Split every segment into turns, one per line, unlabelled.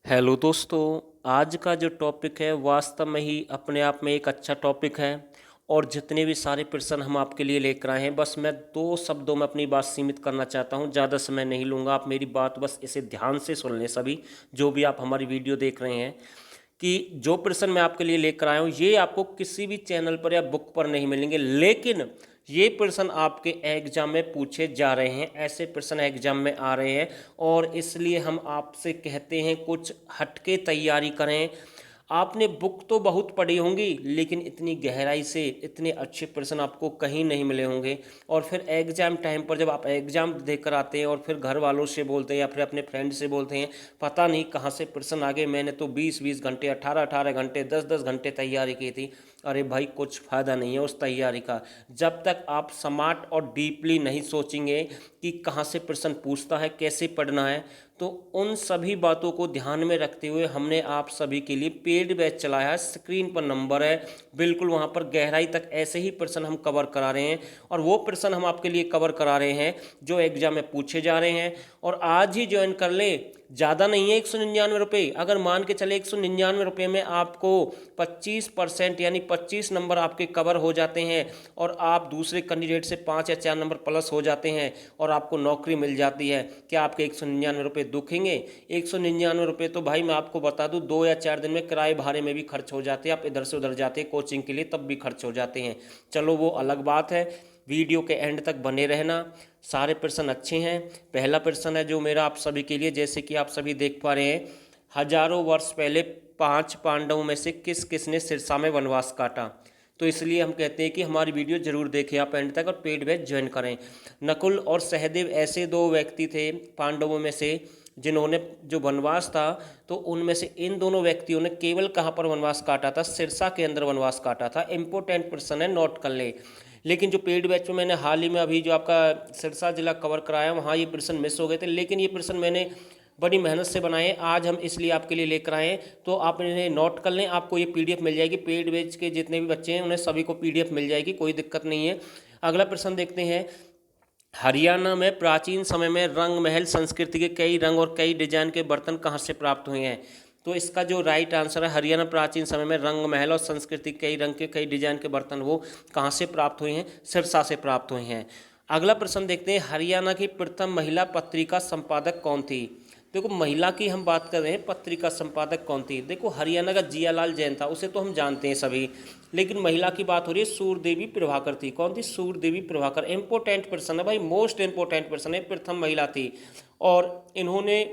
Hello दोस्तों। आज का जो टॉपिक है वास्तव में ही अपने आप में एक अच्छा टॉपिक है। और जितने भी सारे प्रश्न हम आपके लिए लेकर आए हैं, बस मैं 2 शब्दों में अपनी बात सीमित करना चाहता हूं, ज़्यादा समय नहीं लूँगा। आप मेरी बात बस इसे ध्यान से सुन लें। सभी जो भी आप हमारी वीडियो देख रहे हैं, कि जो प्रश्न मैं आपके लिए लेकर आया हूँ ये आपको किसी भी चैनल पर या बुक पर नहीं मिलेंगे, लेकिन ये प्रश्न आपके एग्जाम में पूछे जा रहे हैं। ऐसे प्रश्न एग्जाम में आ रहे हैं और इसलिए हम आपसे कहते हैं कुछ हटके तैयारी करें। आपने बुक तो बहुत पढ़ी होंगी, लेकिन इतनी गहराई से इतने अच्छे प्रश्न आपको कहीं नहीं मिले होंगे। और फिर एग्ज़ाम टाइम पर जब आप एग्ज़ाम देकर आते हैं और फिर घर वालों से बोलते हैं या फिर अपने फ्रेंड से बोलते हैं पता नहीं कहाँ से प्रश्न आ गए, मैंने तो 20-20 घंटे 18-18 घंटे 10-10 घंटे तैयारी की थी। अरे भाई, कुछ फ़ायदा नहीं है उस तैयारी का जब तक आप स्मार्ट और डीपली नहीं सोचेंगे कि कहाँ से प्रश्न पूछता है, कैसे पढ़ना है। तो उन सभी बातों को ध्यान में रखते हुए हमने आप सभी के लिए पेड बैच चलाया है। स्क्रीन पर नंबर है, बिल्कुल वहाँ पर गहराई तक ऐसे ही प्रश्न हम कवर करा रहे हैं। और वो प्रश्न हम आपके लिए कवर करा रहे हैं जो एग्जाम में पूछे जा रहे हैं। और आज ही ज्वाइन कर ले, ज़्यादा नहीं है 199 रुपये। अगर मान के चले 199 रुपये में आपको 25% यानी 25 नंबर आपके कवर हो जाते हैं और आप दूसरे कैंडिडेट से 5 या 4 नंबर प्लस हो जाते हैं और आपको नौकरी मिल जाती है, क्या आपके 199 रुपये दुखेंगे? 199 रुपये तो भाई मैं आपको बता दूं 2 या 4 दिन में किराए भाड़े में भी खर्च हो जाते हैं। आप इधर से उधर जाते हैं कोचिंग के लिए, तब भी खर्च हो जाते हैं। चलो वो अलग बात है। वीडियो के एंड तक बने रहना। सारे प्रश्न अच्छे हैं। पहला प्रश्न है जो मेरा आप सभी के लिए, जैसे कि आप सभी देख पा रहे हैं, हजारों वर्ष पहले 5 पांडवों में से किस किसने सिरसा में वनवास काटा? तो इसलिए हम कहते हैं कि हमारी वीडियो जरूर देखें आप एंड तक और पेड बैच ज्वाइन करें। नकुल और सहदेव ऐसे 2 व्यक्ति थे पांडवों में से जिन्होंने जो वनवास था, तो उनमें से इन दोनों व्यक्तियों ने केवल कहाँ पर वनवास काटा था? सिरसा के अंदर वनवास काटा था। इंपॉर्टेंट प्रश्न है, नोट कर ले। लेकिन जो पेड बैच में मैंने हाल ही में अभी जो आपका सिरसा जिला कवर कराया, वहाँ ये प्रश्न मिस हो गए थे, लेकिन ये प्रश्न मैंने बड़ी मेहनत से बनाए हैं। आज हम इसलिए आपके लिए लेकर आए हैं, तो आप इन्हें नोट कर लें। आपको ये पीडीएफ मिल जाएगी। पेड बैच के जितने भी बच्चे हैं उन्हें सभी को पीडीएफ मिल जाएगी, कोई दिक्कत नहीं है। अगला प्रश्न देखते हैं। हरियाणा में प्राचीन समय में रंग महल संस्कृति के कई रंग और कई डिजाइन के बर्तन कहाँ से प्राप्त हुए हैं? तो इसका जो राइट आंसर है, हरियाणा प्राचीन समय में रंग महल और संस्कृति के कई रंग के कई डिजाइन के बर्तन वो कहाँ से प्राप्त हुए हैं? सिरसा से प्राप्त हुए हैं। अगला प्रश्न देखते हैं। हरियाणा की प्रथम महिला पत्रिका संपादक कौन थी? देखो, महिला की हम बात कर रहे हैं, पत्रिका संपादक कौन थी? देखो, हरियाणा का जियालाल जैन था, उसे तो हम जानते हैं सभी, लेकिन महिला की बात हो रही है, सूरदेवी प्रभाकर थी। कौन थी? सूरदेवी प्रभाकर। इंपॉर्टेंट पर्सन है भाई, मोस्ट इंपॉर्टेंट पर्सन है, प्रथम महिला थी। और इन्होंने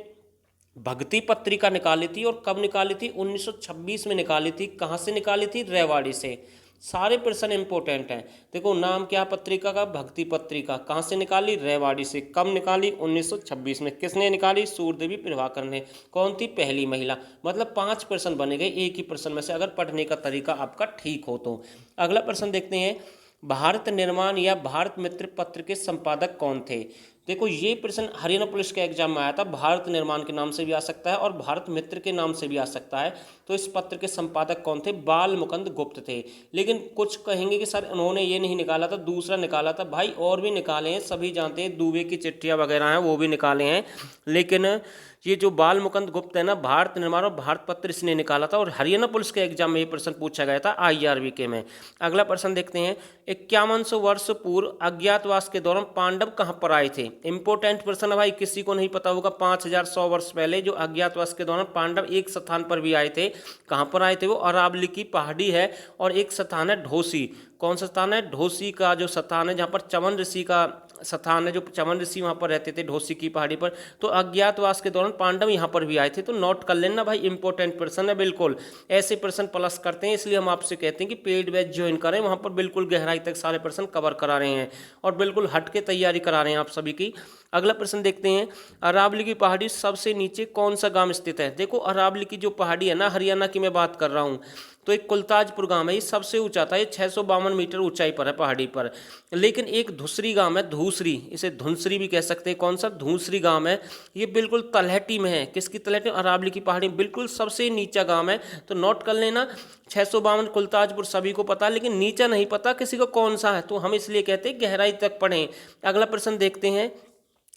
भक्ति पत्रिका निकाली थी। और कब निकाली थी? 1926 में निकाली थी। कहाँ से निकाली थी? रेवाड़ी से। सारे प्रश्न इंपॉर्टेंट हैं। देखो, नाम क्या पत्रिका का? भक्ति पत्रिका। कहाँ से निकाली? रेवाड़ी से। कब निकाली? 1926 में। किसने निकाली? सूरदेवी प्रभाकर ने। कौन थी? पहली महिला। मतलब 5 प्रश्न बने गए एक ही प्रश्न में से, अगर पढ़ने का तरीका आपका ठीक हो तो। अगला प्रश्न देखते हैं। भारत निर्माण या भारत मित्र पत्र के संपादक कौन थे? देखो, ये प्रश्न हरियाणा पुलिस के एग्जाम में आया था। भारत निर्माण के नाम से भी आ सकता है और भारत मित्र के नाम से भी आ सकता है। तो इस पत्र के संपादक कौन थे? बाल मुकुंद गुप्त थे। लेकिन कुछ कहेंगे कि सर उन्होंने ये नहीं निकाला था, दूसरा निकाला था। भाई, और भी निकाले हैं, सभी जानते हैं, दुबे की चिट्ठियाँ वगैरह हैं वो भी निकाले हैं। लेकिन ये जो बाल मुकुंद गुप्त है ना, भारत निर्माण और भारत पत्र इसने निकाला था। और हरियाणा पुलिस के एग्जाम में ये प्रश्न पूछा गया था IRBK में। अगला प्रश्न देखते हैं। 5100 वर्ष पूर्व अज्ञातवास के दौरान पांडव कहाँ पर आए थे? इंपॉर्टेंट प्रश्न है भाई, किसी को नहीं पता होगा। 5100 वर्ष पहले जो अज्ञातवास के दौरान पांडव एक स्थान पर भी आए थे। कहाँ पर आए थे वो? अरावली की पहाड़ी है और एक स्थान है ढोसी। कौन सा स्थान है? ढोसी का जो स्थान है, जहाँ पर चवन ऋषि का स्थान है, जो चवन ऋषि वहाँ पर रहते थे ढोसी की पहाड़ी पर। तो अज्ञातवास के दौरान पांडव यहाँ पर भी आए थे। तो नोट कर लेना भाई, इंपॉर्टेंट प्रश्न है बिल्कुल। ऐसे प्रश्न प्लस करते हैं, इसलिए हम आपसे कहते हैं कि पेड बैच ज्वाइन करें, वहाँ पर बिल्कुल गहराई तक सारे प्रश्न कवर करा रहे हैं और बिल्कुल हट के तैयारी करा रहे हैं आप सभी की। अगला प्रश्न देखते हैं। अरावली की पहाड़ी सबसे नीचे कौन सा गांव स्थित है? देखो, अरावली की जो पहाड़ी है ना, हरियाणा की मैं बात कर रहा हूँ, तो एक कुलताजपुर गांव है, ये सबसे ऊंचा था। ये 652 मीटर ऊंचाई पर है पहाड़ी पर। लेकिन एक धुसरी गांव है, धूसरी, इसे धुंसरी भी कह सकते हैं। कौन सा? धूसरी गांव है। ये बिल्कुल तलहटी में है। किसकी तलहटी? अरावली की पहाड़ी, बिल्कुल सबसे नीचा गांव है। तो नोट कर लेना। 652 कुलताजपुर सभी को पता, लेकिन नीचा नहीं पता किसी को कौन सा है, तो हम इसलिए कहते हैं गहराई तक पढ़ें। अगला प्रश्न देखते हैं।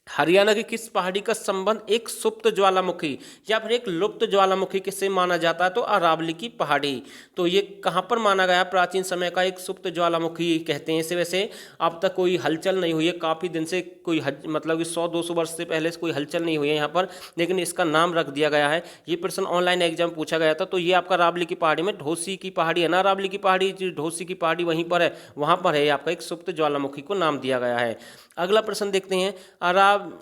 हरियाणा की किस पहाड़ी का संबंध एक सुप्त ज्वालामुखी या फिर एक लुप्त ज्वालामुखी किससे माना जाता है? तो अरावली की पहाड़ी। तो ये कहाँ पर माना गया? प्राचीन समय का एक सुप्त ज्वालामुखी कहते हैं इसे। वैसे अब तक कोई हलचल नहीं हुई है, काफ़ी दिन से कोई मतलब कि 100-200 वर्ष से पहले से कोई हलचल नहीं हुई है यहाँ पर, लेकिन इसका नाम रख दिया गया है। ये प्रश्न ऑनलाइन एग्जाम पूछा गया था। तो ये आपका अरावली की पहाड़ी में ढोसी की पहाड़ी है ना, अरावली की पहाड़ी, ढोसी की पहाड़ी वहीं पर है, वहाँ पर है आपका एक सुप्त ज्वालामुखी को नाम दिया गया है। अगला प्रश्न देखते हैं,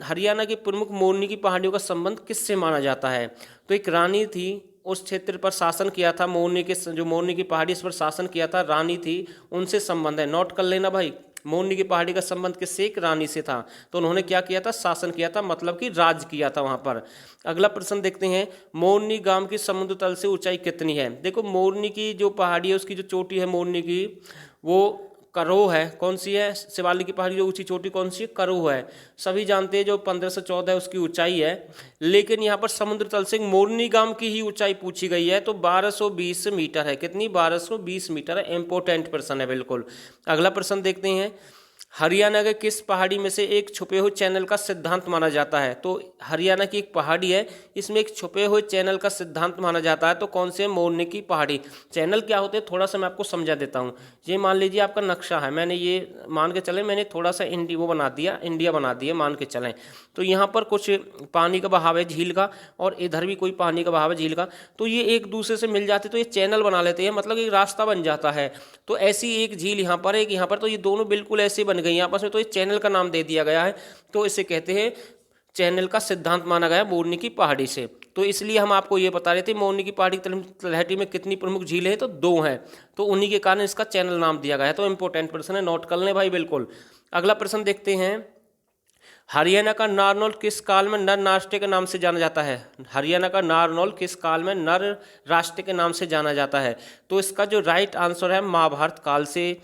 हरियाणा की प्रमुख मोरनी की पहाड़ियों का संबंध किससे माना जाता है? तो एक रानी थी, उस क्षेत्र पर शासन किया था, मोरनी के जो मोरनी की पहाड़ी इस पर शासन किया था, रानी थी, उनसे संबंध है, नोट कर लेना भाई। मोरनी की पहाड़ी का संबंध किससे? एक रानी से था। तो उन्होंने क्या किया था? शासन किया था, मतलब कि राज किया था वहाँ पर। अगला प्रश्न देखते हैं, मोरनी गांव की समुद्र तल से ऊंचाई कितनी है? देखो मोरनी की जो पहाड़ी है उसकी जो चोटी है मोरनी की, वो करोह है। कौन सी है? शिवालिक की पहाड़ी जो ऊंची चोटी कौन सी है? करोह है। सभी जानते हैं जो 15 से 14 है उसकी ऊंचाई है, लेकिन यहाँ पर समुद्र तल से मोरनी गांव की ही ऊंचाई पूछी गई है, तो 1220 मीटर है। कितनी? 1220 मीटर है। इंपॉर्टेंट प्रश्न है बिल्कुल। अगला प्रश्न देखते हैं, हरियाणा के किस पहाड़ी में से एक छुपे हुए चैनल का सिद्धांत माना जाता है? तो हरियाणा की एक पहाड़ी है, इसमें एक छुपे हुए चैनल का सिद्धांत माना जाता है, तो कौन से? मोरनी की पहाड़ी। चैनल क्या होते हैं थोड़ा सा मैं आपको समझा देता हूँ। ये मान लीजिए आपका नक्शा है, मैंने ये मान के चले, मैंने थोड़ा सा वो बना दिया, इंडिया बना दिया मान के चलें। तो यहाँ पर कुछ पानी का बहाव है झील का, और इधर भी कोई पानी का बहाव है झील का, तो ये एक दूसरे से मिल जाते तो ये चैनल बना लेते हैं, मतलब एक रास्ता बन जाता है। तो ऐसी एक झील यहाँ पर, एक यहाँ पर, तो ये दोनों बिल्कुल ऐसे बन गई आपस में, तो ये चैनल का नाम दे दिया गया है। तो इसे कहते हैं, चैनल का सिद्धांत माना गया मोरनी की पहाड़ी से। तो इसलिए हम आपको ये बता रहे थे मोरनी की पहाड़ी तलहटी में कितनी प्रमुख झीलें हैं? तो 2 हैं, तो उन्हीं के कारण इसका चैनल नाम दिया गया है। तो इंपॉर्टेंट प्रश्न है, नोट कर लें भाई बिल्कुल। अगला प्रश्न देखते हैं, हरियाणा का नारनौल किस काल में नर राष्ट्र के नाम से जाना जाता है? हरियाणा का नारनौल किस काल में नर राष्ट्र के नाम से जाना जाता है? तो इसका जो राइट आंसर है, महाभारत काल से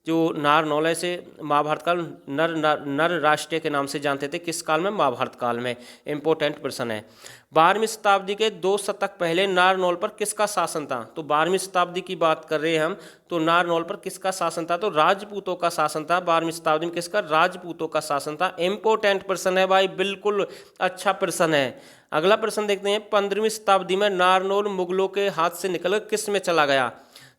जो नारनौल है, से महाभारत काल नर राष्ट्र के नाम से जानते थे। किस काल में? महाभारत काल में। इंपॉर्टेंट प्रश्न है। 12वीं शताब्दी के 2 शतक पहले नारनौल पर किसका शासन था? तो 12वीं शताब्दी की बात कर रहे हैं हम, तो नारनौल पर किसका शासन था? तो राजपूतों का शासन था। 12वीं शताब्दी में किसका? राजपूतों का शासन था। इंपॉर्टेंट प्रश्न है भाई, बिल्कुल अच्छा प्रश्न है। अगला प्रश्न देखते हैं, 15वीं शताब्दी में नारनौल मुगलों के हाथ से निकलकर किस में चला गया?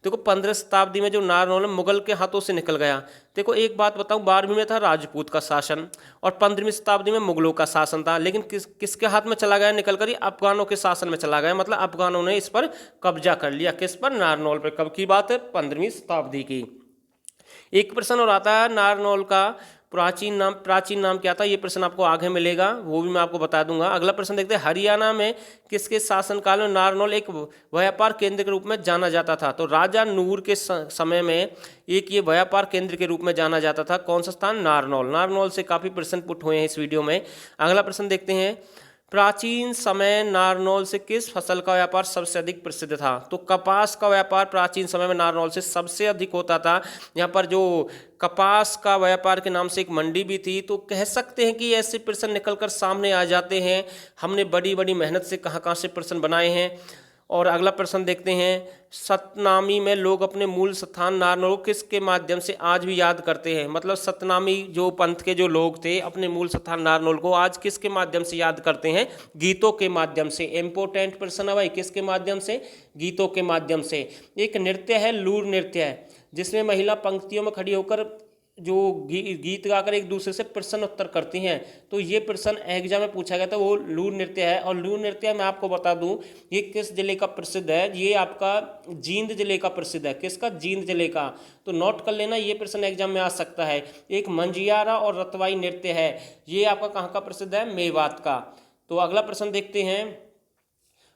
देखो 15 शताब्दी में जो नारनौल मुगल के हाथों से निकल गया। देखो एक बात बताऊं, 12वीं में था राजपूत का शासन और 15वीं शताब्दी में मुगलों का शासन था, लेकिन किसके हाथ में चला गया निकल कर? ये अफगानों के शासन में चला गया, मतलब अफगानों ने इस पर कब्जा कर लिया। किस पर? नारनौल पर। कब की बात है? 15वीं शताब्दी की। एक प्रश्न और आता है, नारनौल का प्राचीन नाम क्या था? ये प्रश्न आपको आगे मिलेगा, वो भी मैं आपको बता दूंगा। अगला प्रश्न देखते हैं, हरियाणा में किसके शासनकाल में नारनौल एक व्यापार केंद्र के रूप में जाना जाता था? तो राजा नूर के समय में एक ये व्यापार केंद्र के रूप में जाना जाता था। कौन सा स्थान? नारनौल। नारनौल से काफ़ी प्रश्न पुट हुए हैं इस वीडियो में। अगला प्रश्न देखते हैं, प्राचीन समय नारनौल से किस फसल का व्यापार सबसे अधिक प्रसिद्ध था? तो कपास का व्यापार प्राचीन समय में नारनौल से सबसे अधिक होता था। यहाँ पर जो कपास का व्यापार के नाम से एक मंडी भी थी। तो कह सकते हैं कि ऐसे प्रश्न निकलकर सामने आ जाते हैं। हमने बड़ी बड़ी मेहनत से कहाँ कहाँ से प्रश्न बनाए हैं। और अगला प्रश्न देखते हैं, सतनामी में लोग अपने मूल स्थान नारनौल किसके माध्यम से आज भी याद करते हैं? मतलब सतनामी जो पंथ के जो लोग थे अपने मूल स्थान नारनौल को आज किसके माध्यम से याद करते हैं? गीतों के माध्यम से। इंपॉर्टेंट प्रश्न है भाई, किसके माध्यम से? गीतों के माध्यम से। एक नृत्य है, लूर नृत्य है, जिसमें महिला पंक्तियों में खड़ी होकर जो गीत गाकर एक दूसरे से प्रश्न उत्तर करती हैं। तो ये प्रश्न एग्जाम में पूछा गया था, वो लूर नृत्य है। और लूर नृत्य मैं आपको बता दूं, ये किस जिले का प्रसिद्ध है? ये आपका जींद जिले का प्रसिद्ध है। किसका? जींद जिले का। तो नोट कर लेना, ये प्रश्न एग्जाम में आ सकता है। एक मंजियारा और रतवाई नृत्य है, ये आपका कहाँ का प्रसिद्ध है? मेवात का। तो अगला प्रश्न देखते हैं,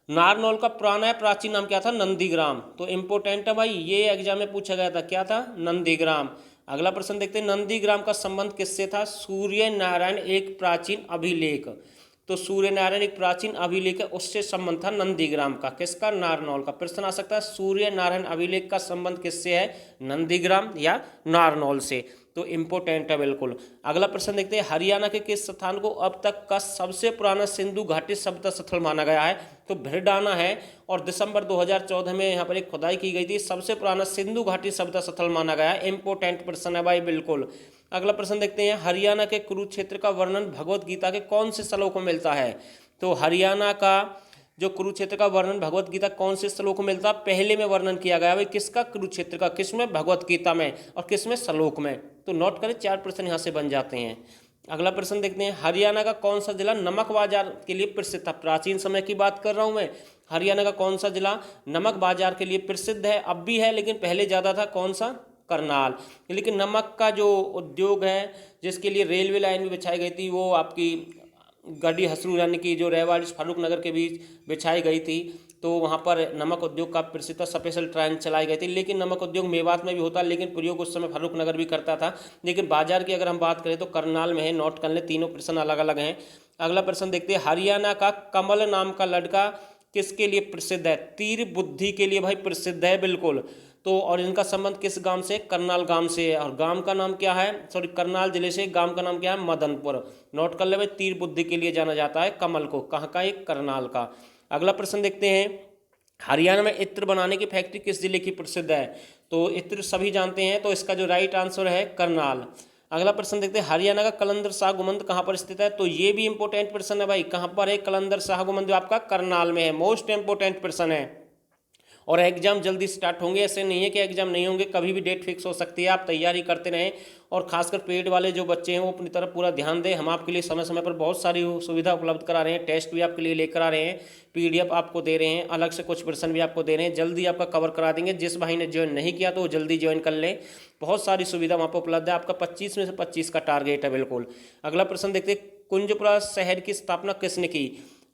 नारनौल का पुराना प्राचीन नाम क्या था? नंदीग्राम। तो इंपॉर्टेंट है भाई, ये एग्जाम में पूछा गया था, क्या था? नंदीग्राम। अगला प्रश्न देखते हैं, नंदीग्राम का संबंध किससे था? सूर्य नारायण एक प्राचीन अभिलेख। तो सूर्य नारायण एक प्राचीन अभिलेख है, उससे संबंध था नंदीग्राम का। किसका? नारनौल का। प्रश्न आ सकता है, सूर्य नारायण अभिलेख का संबंध किससे है? नंदीग्राम या नारनौल से। तो इंपॉर्टेंट है बिल्कुल। अगला प्रश्न देखते हैं, हरियाणा के किस स्थान को अब तक का सबसे पुराना सिंधु घाटी सभ्यता स्थल माना गया है? तो भिरडाना है, और दिसंबर 2014 में यहाँ पर एक खुदाई की गई थी, सबसे पुराना सिंधु घाटी सभ्यता स्थल माना गया है। इंपॉर्टेंट प्रश्न है भाई बिल्कुल। अगला प्रश्न देखते हैं, हरियाणा के कुरुक्षेत्र का वर्णन भगवत गीता के कौन से श्लोक में मिलता है? तो हरियाणा का जो कुरुक्षेत्र का वर्णन भगवत गीता कौन से श्लोक में मिलता है? पहले में वर्णन किया गया भाई किसका? कुरुक्षेत्र का। किसमें? भगवत गीता में। और किसमें? श्लोक में। तो नोट करें, 4 प्रश्न यहाँ से बन जाते हैं। अगला प्रश्न देखते हैं, हरियाणा का कौन सा जिला नमक बाजार के लिए प्रसिद्ध था? प्राचीन समय की बात कर रहा हूँ मैं। हरियाणा का कौन सा जिला नमक बाजार के लिए प्रसिद्ध है? अब भी है, लेकिन पहले ज़्यादा था। कौन सा? करनाल। लेकिन नमक का जो उद्योग है, जिसके लिए रेलवे लाइन भी बिछाई गई थी, वो आपकी गढ़ी हसरू यानी कि जो रेवाड़ी फारूक नगर के बीच बिछाई गई थी, तो वहाँ पर नमक उद्योग का प्रसिद्ध स्पेशल ट्रेन चलाई गई थी। लेकिन नमक उद्योग मेवात में भी होता, लेकिन प्रयोग उस समय फारूक नगर भी करता था। लेकिन बाजार की अगर हम बात करें तो करनाल में है। नोट कर लें, तीनों प्रश्न अलग अलग हैं। अगला प्रश्न देखते हैं, हरियाणा का कमल नाम का लड़का किसके लिए प्रसिद्ध है? तीर बुद्धि के लिए भाई प्रसिद्ध है, बिल्कुल। तो और इनका संबंध किस गांव से? करनाल गांव से है। और गांव का नाम क्या है? सॉरी, करनाल जिले से। गांव का नाम क्या है? मदनपुर। नोट कर ले भाई, तीर बुद्धि के लिए जाना जाता है कमल को। कहाँ का? एक करनाल का। अगला प्रश्न देखते हैं, हरियाणा में इत्र बनाने की फैक्ट्री किस जिले की प्रसिद्ध है? तो इत्र सभी जानते हैं, तो इसका जो राइट आंसर है करनाल। अगला प्रश्न देखते हैं, हरियाणा का कलंदर शाह गुमंद कहाँ पर स्थित है? तो ये भी इंपॉर्टेंट प्रश्न है भाई। कहाँ पर है कलंदर शाह गुमंद? जो आपका करनाल में है। मोस्ट इंपॉर्टेंट प्रश्न है। और एग्जाम जल्दी स्टार्ट होंगे, ऐसे नहीं है कि एग्जाम नहीं होंगे, कभी भी डेट फिक्स हो सकती है। आप तैयारी करते रहें। और खासकर पेड वाले जो बच्चे हैं वो अपनी तरफ पूरा ध्यान दें। हम आपके लिए समय समय पर बहुत सारी सुविधा उपलब्ध करा रहे हैं। टेस्ट भी आपके लिए लेकर आ रहे हैं, PDF आपको दे रहे हैं, अलग से कुछ प्रश्न भी आपको दे रहे हैं। जल्दी आपका कवर करा देंगे। जिस भाई ने ज्वाइन नहीं किया तो वो जल्दी ज्वाइन कर ले। बहुत सारी सुविधा वहाँ पर उपलब्ध है। आपका 25 में से 25 का टारगेट है, बिल्कुल। अगला प्रश्न देखते हैं, कुंजपुरा शहर की स्थापना किसने की?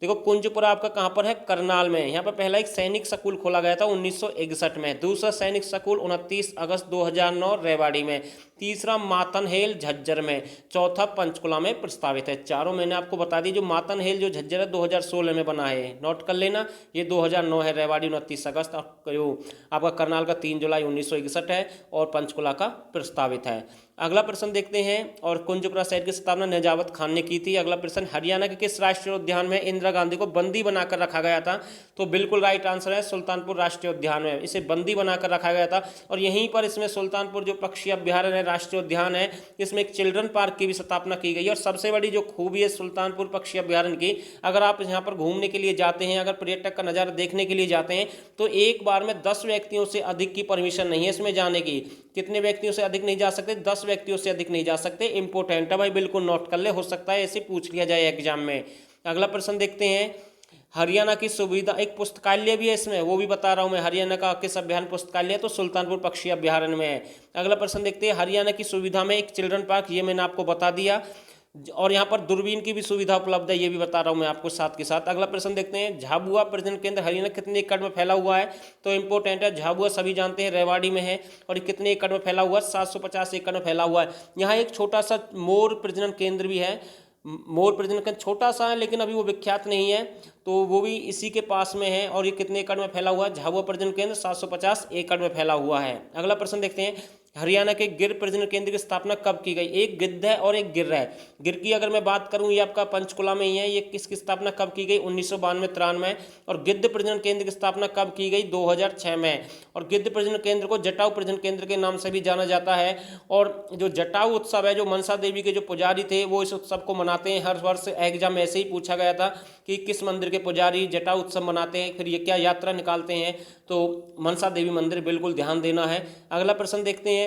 देखो, कुंजपुरा आपका कहाँ पर है? करनाल में। यहाँ पर पहला एक सैनिक स्कूल खोला गया था 1961 में। दूसरा सैनिक स्कूल 29 अगस्त 2009 रेवाड़ी में। तीसरा मातनहेल झज्जर में। चौथा पंचकुला में प्रस्तावित है। चारों मैंने आपको बता दी। जो मातनहेल जो झज्जर है 2016 में बना है, नोट कर लेना। ये 2009 है, रेवाड़ी 29 अगस्त। और आपका करनाल का 3 जुलाई 1961 है, और पंचकुला का प्रस्तावित है। अगला प्रश्न देखते हैं, और कुंजपुरा शहर की स्थापना नजावत खान ने की थी। अगला प्रश्न, हरियाणा के किस राष्ट्रीय उद्यान में इंदिरा गांधी को बंदी बनाकर रखा गया था? तो बिल्कुल राइट आंसर है सुल्तानपुर राष्ट्रीय उद्यान में। इसे बंदी बनाकर रखा गया था। और यहीं पर इसमें सुल्तानपुर जो पक्षी अभ्यारण्य राष्ट्रीय उद्यान है, इसमें एक चिल्ड्रन पार्क की भी स्थापना की गई है। और सबसे बड़ी जो खूबी है सुल्तानपुर पक्षी अभ्यारण्य की, अगर आप यहाँ पर घूमने के लिए जाते हैं, अगर पर्यटक का नज़ारा देखने के लिए जाते हैं, तो एक बार में 10 व्यक्तियों से अधिक की परमिशन नहीं है इसमें जाने की। कितने व्यक्तियों से अधिक नहीं जा सकते? 10 व्यक्तियों से अधिक नहीं जा सकते। इंपॉर्टेंट है भाई, बिल्कुल नोट कर ले। हो सकता है ऐसे पूछ लिया जाए एग्जाम में। अगला प्रश्न देखते हैं, हरियाणा की सुविधा, एक पुस्तकालय भी है इसमें, वो भी बता रहा हूं मैं। हरियाणा का किस अभ्यारण्य पुस्तकालय? तो सुल्तानपुर पक्षी अभ्यारण्य में है। अगला प्रश्न देखते हैं, हरियाणा की सुविधा में एक चिल्ड्रन पार्क, ये मैंने आपको बता दिया। और यहाँ पर दूरबीन की भी सुविधा उपलब्ध है, ये भी बता रहा हूँ मैं आपको साथ के साथ। अगला प्रश्न देखते हैं, झाबुआ प्रजनन केंद्र हरियाणा कितने एकड़ में फैला हुआ है? तो इंपॉर्टेंट है, झाबुआ सभी जानते हैं रेवाड़ी में है। और कितने एकड़ में फैला हुआ है? 750 एकड़ में फैला हुआ है। यहाँ एक छोटा सा मोर प्रजनन केंद्र भी है। मोर प्रजनन केंद्र छोटा सा है, लेकिन अभी वो विख्यात नहीं है, तो वो भी इसी के पास में है। और ये कितने एकड़ में फैला हुआ है? झाबुआ प्रजनन केंद्र 750 एकड़ में फैला हुआ है। अगला प्रश्न देखते हैं, हरियाणा के गिर प्रजनन केंद्र की स्थापना कब की गई? एक गिद्ध है और एक गिर है। गिर की अगर मैं बात करूं, ये आपका पंचकुला में ही है। ये किसकी स्थापना कब की गई? 1992-93। और गिद्ध प्रजनन केंद्र की स्थापना कब की गई? 2006 में। और गिद्ध प्रजनन केंद्र को जटाऊ प्रजनन केंद्र के नाम से भी जाना जाता है। और जो जटाऊ उत्सव है, जो मनसा देवी के जो पुजारी थे वो इस उत्सव को मनाते हैं हर वर्ष। एग्जाम में ऐसे ही पूछा गया था कि किस मंदिर के पुजारी जटाऊ उत्सव मनाते हैं, फिर ये क्या यात्रा निकालते हैं? तो मनसा देवी मंदिर, बिल्कुल ध्यान देना है। अगला प्रश्न देखते हैं,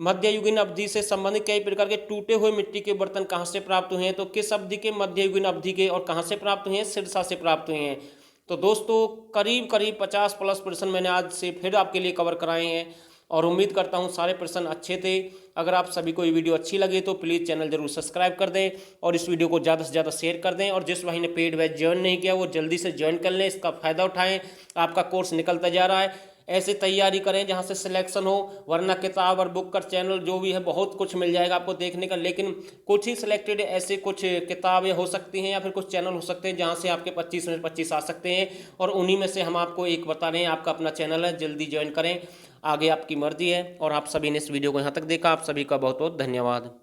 मध्ययुगीन अवधि से संबंधित कई प्रकार के टूटे हुए मिट्टी के बर्तन कहाँ से प्राप्त हुए हैं? तो किस अवधि के? मध्ययुगीन अवधि के। और कहाँ से प्राप्त हुए हैं? सिरसा से प्राप्त हुए हैं। तो दोस्तों, करीब करीब 50+ प्रश्न मैंने आज से फिर आपके लिए कवर कराए हैं, और उम्मीद करता हूँ सारे प्रश्न अच्छे थे। अगर आप सभी को ये वीडियो अच्छी लगे तो प्लीज़ चैनल जरूर सब्सक्राइब कर दें, और इस वीडियो को ज़्यादा से ज़्यादा शेयर कर दें। और जिस भाई ने पेड बैच ज्वाइन नहीं किया वो जल्दी से ज्वाइन कर लें, इसका फ़ायदा उठाएं। आपका कोर्स निकलता जा रहा है। ऐसे तैयारी करें जहाँ से सिलेक्शन हो, वरना किताब और बुक का चैनल जो भी है बहुत कुछ मिल जाएगा आपको देखने का, लेकिन कुछ ही सिलेक्टेड ऐसे कुछ किताबें हो सकती हैं या फिर कुछ चैनल हो सकते हैं जहाँ से आपके 25 में 25 आ सकते हैं। और उन्हीं में से हम आपको एक बता रहे हैं, आपका अपना चैनल है, जल्दी ज्वाइन करें। आगे आपकी मर्जी है। और आप सभी ने इस वीडियो को यहाँ तक देखा, आप सभी का बहुत बहुत धन्यवाद।